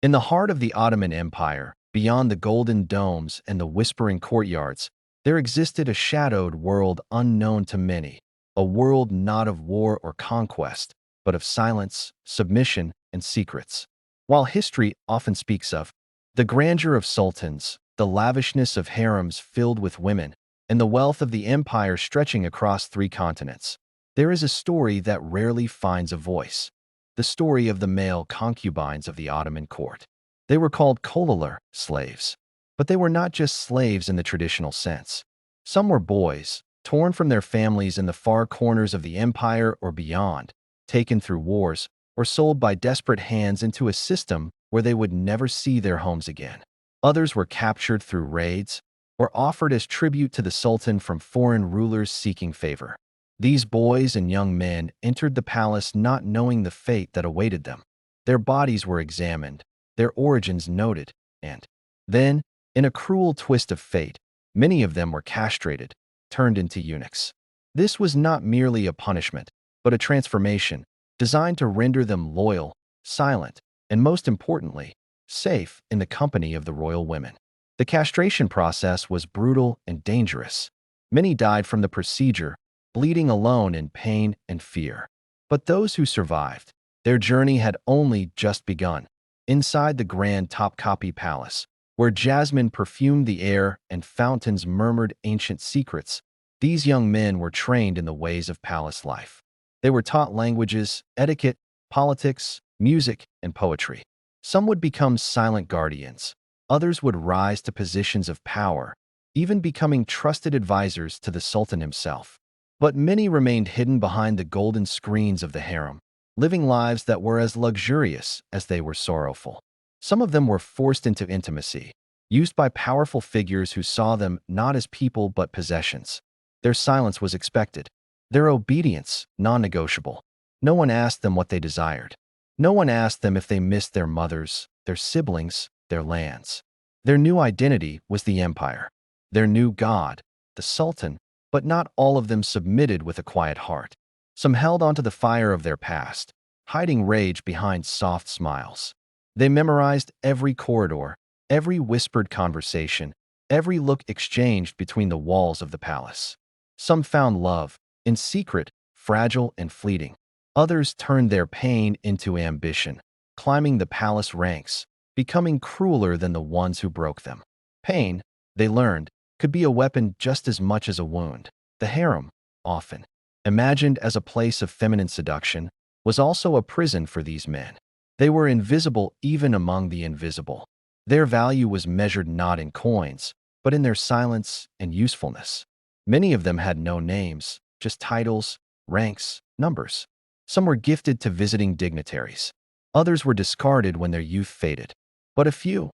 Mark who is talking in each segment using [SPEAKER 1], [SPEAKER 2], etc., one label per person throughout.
[SPEAKER 1] In the heart of the Ottoman Empire, beyond the golden domes and the whispering courtyards, there existed a shadowed world unknown to many, a world not of war or conquest, but of silence, submission, and secrets. While history often speaks of the grandeur of sultans, the lavishness of harems filled with women, and the wealth of the empire stretching across three continents, there is a story that rarely finds a voice: the story of the male concubines of the Ottoman court. They were called kolalar, slaves. But they were not just slaves in the traditional sense. Some were boys, torn from their families in the far corners of the empire or beyond, taken through wars, or sold by desperate hands into a system where they would never see their homes again. Others were captured through raids, or offered as tribute to the Sultan from foreign rulers seeking favor. These boys and young men entered the palace not knowing the fate that awaited them. Their bodies were examined, their origins noted, and then, in a cruel twist of fate, many of them were castrated, turned into eunuchs. This was not merely a punishment, but a transformation designed to render them loyal, silent, and most importantly, safe in the company of the royal women. The castration process was brutal and dangerous. Many died from the procedure, bleeding alone in pain and fear. But those who survived, their journey had only just begun. Inside the grand Topkapi Palace, where jasmine perfumed the air and fountains murmured ancient secrets, these young men were trained in the ways of palace life. They were taught languages, etiquette, politics, music, and poetry. Some would become silent guardians. Others would rise to positions of power, even becoming trusted advisors to the Sultan himself. But many remained hidden behind the golden screens of the harem, living lives that were as luxurious as they were sorrowful. Some of them were forced into intimacy, used by powerful figures who saw them not as people but possessions. Their silence was expected, their obedience non-negotiable. No one asked them what they desired. No one asked them if they missed their mothers, their siblings, their lands. Their new identity was the empire, their new god, the Sultan, but not all of them submitted with a quiet heart. Some held onto the fire of their past, hiding rage behind soft smiles. They memorized every corridor, every whispered conversation, every look exchanged between the walls of the palace. Some found love, in secret, fragile and fleeting. Others turned their pain into ambition, climbing the palace ranks, becoming crueler than the ones who broke them. Pain, they learned, could be a weapon just as much as a wound. The harem, often imagined as a place of feminine seduction, was also a prison for these men. They were invisible even among the invisible. Their value was measured not in coins, but in their silence and usefulness. Many of them had no names, just titles, ranks, numbers. Some were gifted to visiting dignitaries. Others were discarded when their youth faded. But a few,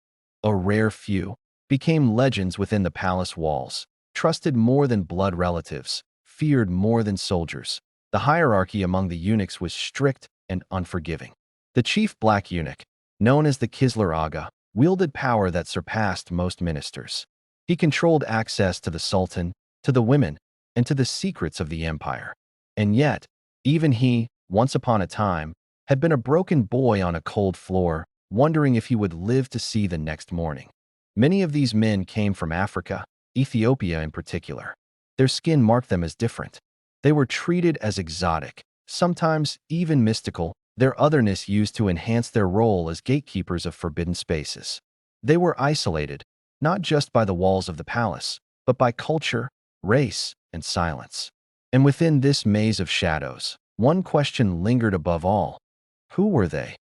[SPEAKER 1] a rare few, became legends within the palace walls, trusted more than blood relatives, feared more than soldiers. The hierarchy among the eunuchs was strict and unforgiving. The chief black eunuch, known as the Kisler Aga, wielded power that surpassed most ministers. He controlled access to the Sultan, to the women, and to the secrets of the empire. And yet, even he, once upon a time, had been a broken boy on a cold floor, wondering if he would live to see the next morning. Many of these men came from Africa, Ethiopia in particular. Their skin marked them as different. They were treated as exotic, sometimes even mystical, their otherness used to enhance their role as gatekeepers of forbidden spaces. They were isolated, not just by the walls of the palace, but by culture, race, and silence. And within this maze of shadows, one question lingered above all. Who were they?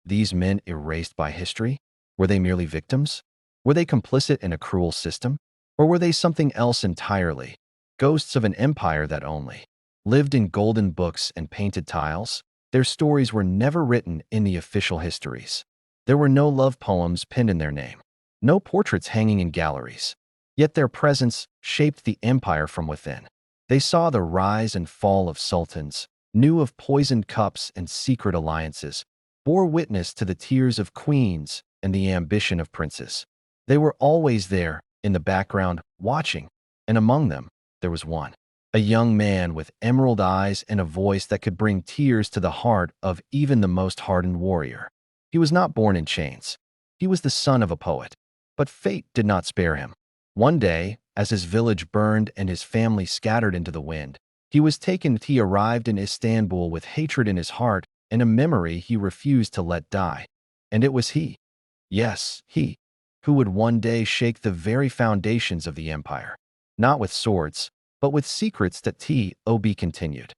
[SPEAKER 1] These men erased by history? Were they merely victims? Were they complicit in a cruel system? Or were they something else entirely? Ghosts of an empire that only lived in golden books and painted tiles? Their stories were never written in the official histories. There were no love poems pinned in their name, no portraits hanging in galleries. Yet their presence shaped the empire from within. They saw the rise and fall of sultans, knew of poisoned cups and secret alliances, bore witness to the tears of queens and the ambition of princes. They were always there, in the background, watching, and among them, there was one. A young man with emerald eyes and a voice that could bring tears to the heart of even the most hardened warrior. He was not born in chains. He was the son of a poet. But fate did not spare him. One day, as his village burned and his family scattered into the wind, he was taken. He arrived in Istanbul with hatred in his heart and a memory he refused to let die. And it was he, yes, he, who would one day shake the very foundations of the empire. Not with swords, but with secrets that T.O.B. continued.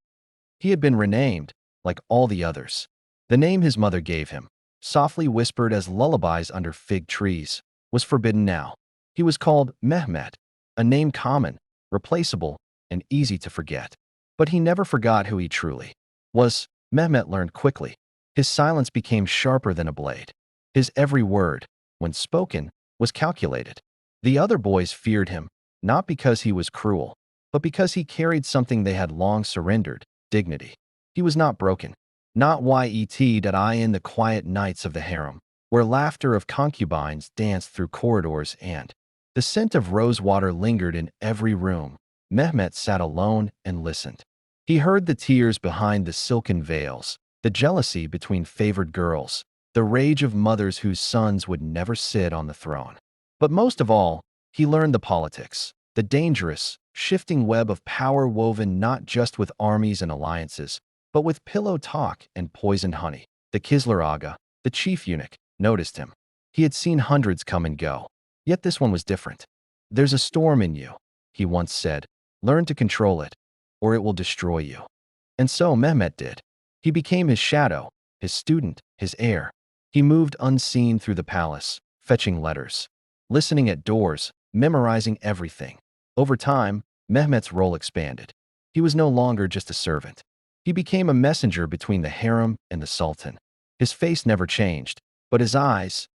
[SPEAKER 1] He had been renamed, like all the others. The name his mother gave him, softly whispered as lullabies under fig trees, was forbidden now. He was called Mehmet, a name common, replaceable, and easy to forget. But he never forgot who he truly was. Mehmet learned quickly. His silence became sharper than a blade. His every word, when spoken, was calculated. The other boys feared him, not because he was cruel, but because he carried something they had long surrendered, dignity. He was not broken. Not in the quiet nights of the harem, where laughter of concubines danced through corridors and the scent of rosewater lingered in every room. Mehmet sat alone and listened. He heard the tears behind the silken veils, the jealousy between favored girls, the rage of mothers whose sons would never sit on the throne. But most of all, he learned the politics, the dangerous, shifting web of power woven not just with armies and alliances, but with pillow talk and poisoned honey. The Kisler Aga, the chief eunuch, noticed him. He had seen hundreds come and go, yet this one was different. "There's a storm in you," he once said. "Learn to control it, or it will destroy you." And so Mehmet did. He became his shadow, his student, his heir. He moved unseen through the palace, fetching letters, listening at doors, memorizing everything. Over time, Mehmet's role expanded. He was no longer just a servant. He became a messenger between the harem and the Sultan. His face never changed, but his eyes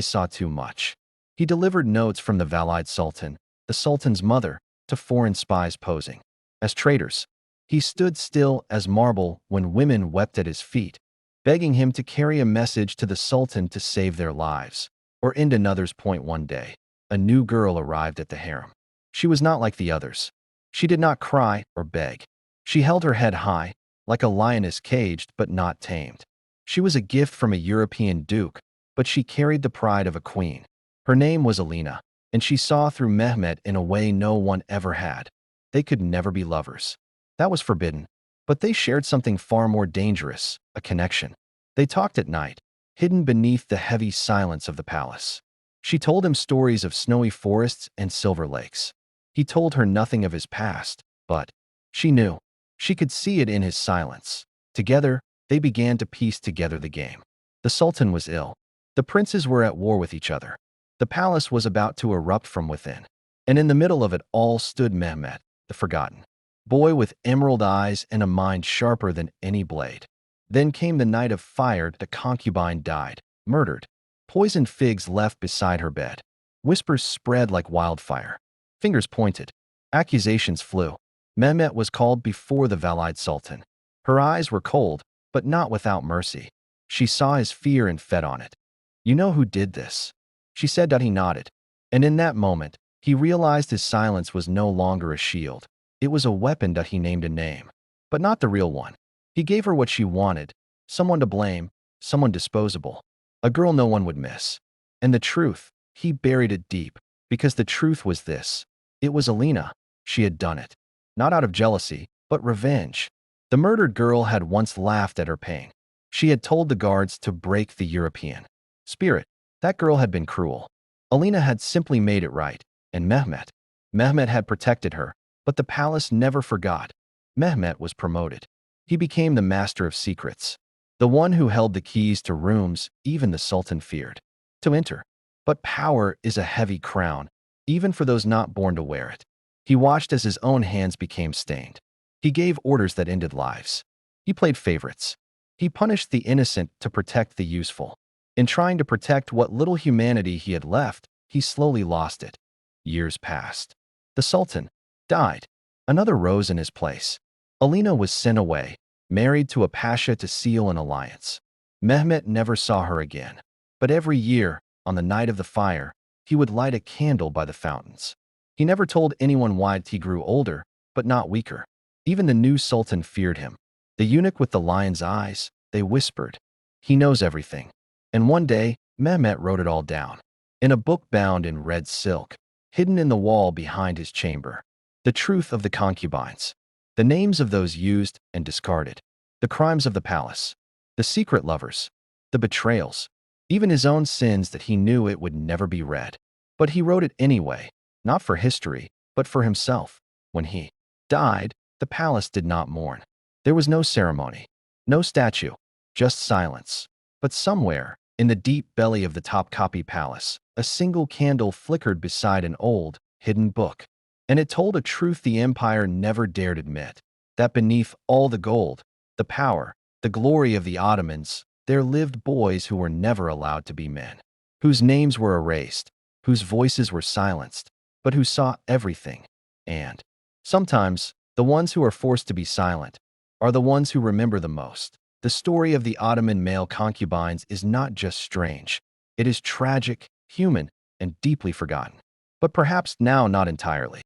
[SPEAKER 1] saw too much. He delivered notes from the Valide Sultan, the Sultan's mother, to foreign spies posing as traitors. He stood still as marble when women wept at his feet, begging him to carry a message to the Sultan to save their lives. Or end another's point. One day, a new girl arrived at the harem. She was not like the others. She did not cry or beg. She held her head high, like a lioness caged but not tamed. She was a gift from a European duke, but she carried the pride of a queen. Her name was Alina, and she saw through Mehmet in a way no one ever had. They could never be lovers. That was forbidden. But they shared something far more dangerous, a connection. They talked at night, hidden beneath the heavy silence of the palace. She told him stories of snowy forests and silver lakes. He told her nothing of his past, but she knew. She could see it in his silence. Together, they began to piece together the game. The Sultan was ill. The princes were at war with each other. The palace was about to erupt from within. And in the middle of it all stood Mehmet, the forgotten boy with emerald eyes and a mind sharper than any blade. Then came the night of fire. The concubine died, murdered. Poisoned figs left beside her bed. Whispers spread like wildfire. Fingers pointed. Accusations flew. Mehmet was called before the Valide Sultan. Her eyes were cold, but not without mercy. She saw his fear and fed on it. "You know who did this?" she said. He nodded. And in that moment, he realized his silence was no longer a shield. It was a weapon. He named a name, but not the real one. He gave her what she wanted, someone to blame, someone disposable, a girl no one would miss. And the truth, he buried it deep, because the truth was this. It was Alina. She had done it. Not out of jealousy, but revenge. The murdered girl had once laughed at her pain. She had told the guards to break the European spirit. That girl had been cruel. Alina had simply made it right. And Mehmet had protected her, but the palace never forgot. Mehmet was promoted. He became the master of secrets, the one who held the keys to rooms even the Sultan feared to enter. But power is a heavy crown, even for those not born to wear it. He watched as his own hands became stained. He gave orders that ended lives. He played favorites. He punished the innocent to protect the useful. In trying to protect what little humanity he had left, he slowly lost it. Years passed. The Sultan died. Another rose in his place. Alina was sent away, married to a pasha to seal an alliance. Mehmet never saw her again. But every year, on the night of the fire, he would light a candle by the fountains. He never told anyone why. He grew older, but not weaker. Even the new Sultan feared him. The eunuch with the lion's eyes, they whispered. He knows everything. And one day, Mehmet wrote it all down, in a book bound in red silk, hidden in the wall behind his chamber. The truth of the concubines, the names of those used and discarded, the crimes of the palace, the secret lovers, the betrayals, even his own sins that he knew it would never be read. But he wrote it anyway, not for history, but for himself. When he died, the palace did not mourn. There was no ceremony, no statue, just silence. But somewhere, in the deep belly of the Topkapi Palace, a single candle flickered beside an old, hidden book. And it told a truth the empire never dared admit, that beneath all the gold, the power, the glory of the Ottomans, there lived boys who were never allowed to be men, whose names were erased, whose voices were silenced, but who saw everything. And sometimes, the ones who are forced to be silent are the ones who remember the most. The story of the Ottoman male concubines is not just strange. It is tragic, human, and deeply forgotten. But perhaps now not entirely.